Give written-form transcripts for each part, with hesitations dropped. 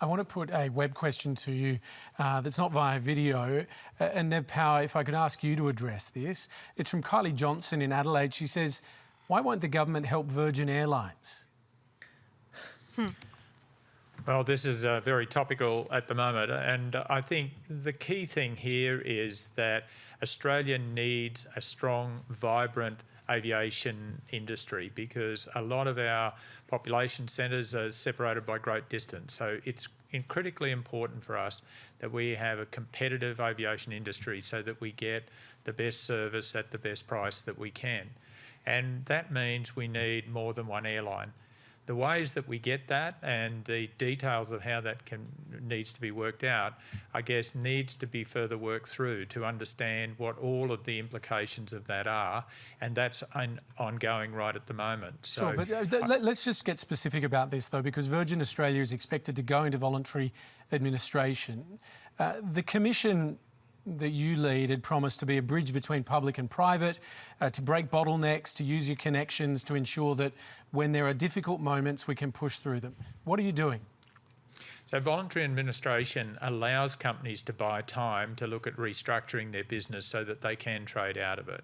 I want to put a web question to you that's not via video. And Nev Power, if I could ask you to address this. It's from Kylie Johnson in Adelaide. She says, why won't the government help Virgin Airlines? Well, this is very topical at the moment, and I think the key thing here is that Australia needs a strong, vibrant aviation industry because a lot of our population centres are separated by great distance. So it's critically important for us that we have a competitive aviation industry so that we get the best service at the best price that we can. And that means we need more than one airline. The ways that we get that and the details of how that needs to be worked out, I guess, needs to be further worked through to understand what all of the implications of that are, and that's ongoing right at the moment. So, sure, but let's just get specific about this, though, because Virgin Australia is expected to go into voluntary administration. The Commission that you lead had promised to be a bridge between public and private, to break bottlenecks, to use your connections to ensure that when there are difficult moments, we can push through them. What are you doing? So voluntary administration allows companies to buy time to look at restructuring their business so that they can trade out of it.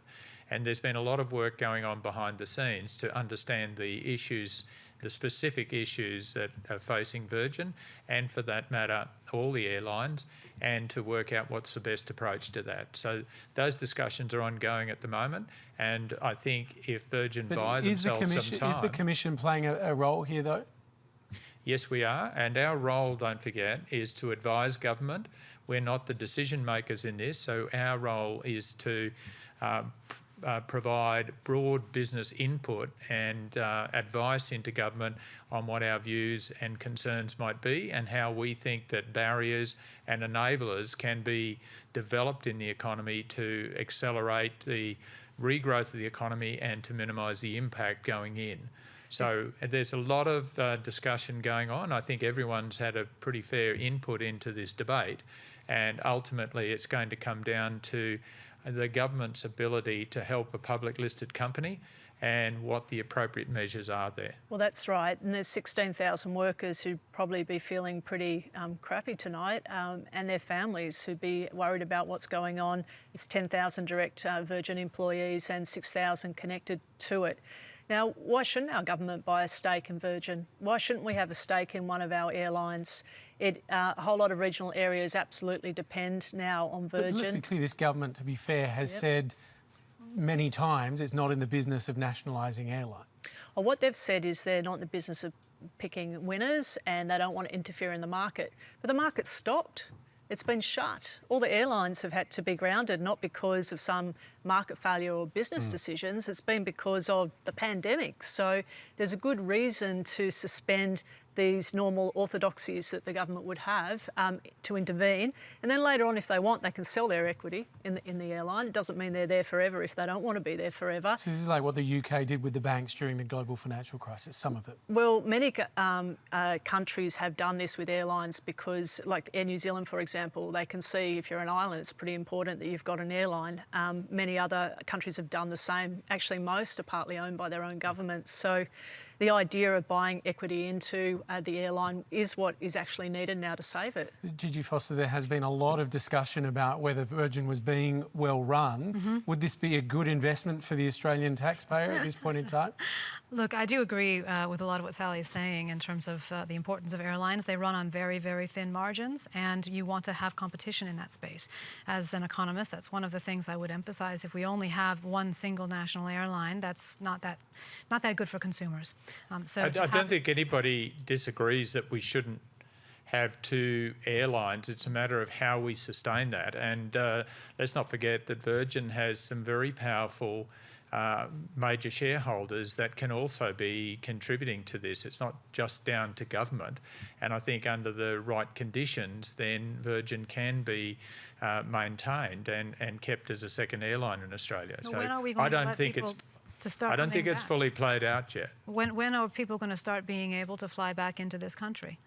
And there's been a lot of work going on behind the scenes to understand the issues, the specific issues that are facing Virgin, and for that matter, all the airlines, and to work out what's the best approach to that. So those discussions are ongoing at the moment, and I think if Virgin buy themselves some time... Is the Commission playing a role here, though? Yes, we are, and our role, don't forget, is to advise government. We're not the decision makers in this, so our role is to provide broad business input and advice into government on what our views and concerns might be and how we think that barriers and enablers can be developed in the economy to accelerate the regrowth of the economy and to minimise the impact going in. So there's a lot of discussion going on. I think everyone's had a pretty fair input into this debate, and ultimately it's going to come down to the government's ability to help a public listed company and what the appropriate measures are there. Well, that's right. And there's 16,000 workers who'd probably be feeling pretty crappy tonight, and their families who'd be worried about what's going on. There's 10,000 direct Virgin employees and 6,000 connected to it. Now, why shouldn't our government buy a stake in Virgin? Why shouldn't we have a stake in one of our airlines? A whole lot of regional areas absolutely depend now on Virgin. But let's be clear, this government, to be fair, has said many times it's not in the business of nationalising airlines. Well, what they've said is they're not in the business of picking winners and they don't want to interfere in the market. But the market's stopped. It's been shut. All the airlines have had to be grounded, not because of some market failure or business decisions. It's been because of the pandemic. So there's a good reason to suspend these normal orthodoxies that the government would have to intervene. And then later on, if they want, they can sell their equity in the airline. It doesn't mean they're there forever if they don't want to be there forever. So this is like what the UK did with the banks during the global financial crisis, some of them. Well, many countries have done this with airlines because, like Air New Zealand, for example, they can see if you're an island, it's pretty important that you've got an airline. Many other countries have done the same. Actually, most are partly owned by their own governments. So the idea of buying equity into the airline is what is actually needed now to save it. Gigi Foster, there has been a lot of discussion about whether Virgin was being well run. Would this be a good investment for the Australian taxpayer at this point in time? Look, I do agree with a lot of what Sally is saying in terms of the importance of airlines. They run on very, very thin margins, and you want to have competition in that space. As an economist, that's one of the things I would emphasize. If we only have one single national airline, that's not that good for consumers. I don't think anybody disagrees that we shouldn't have two airlines. It's a matter of how we sustain that. And let's not forget that Virgin has some very powerful major shareholders that can also be contributing to this. It's not just down to government. And I think under the right conditions, then Virgin can be maintained and kept as a second airline in Australia. So when are we going to let people I don't think it's fully played out yet. When are people going to start being able to fly back into this country?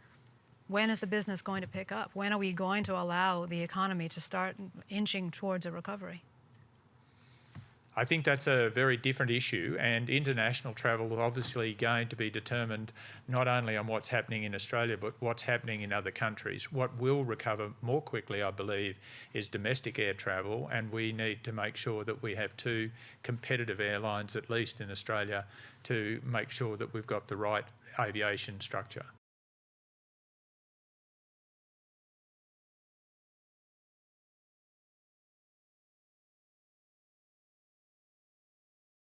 When is the business going to pick up? When are we going to allow the economy to start inching towards a recovery? I think that's a very different issue, and international travel is obviously going to be determined not only on what's happening in Australia but what's happening in other countries. What will recover more quickly, I believe, is domestic air travel, and we need to make sure that we have two competitive airlines, at least in Australia, to make sure that we've got the right aviation structure.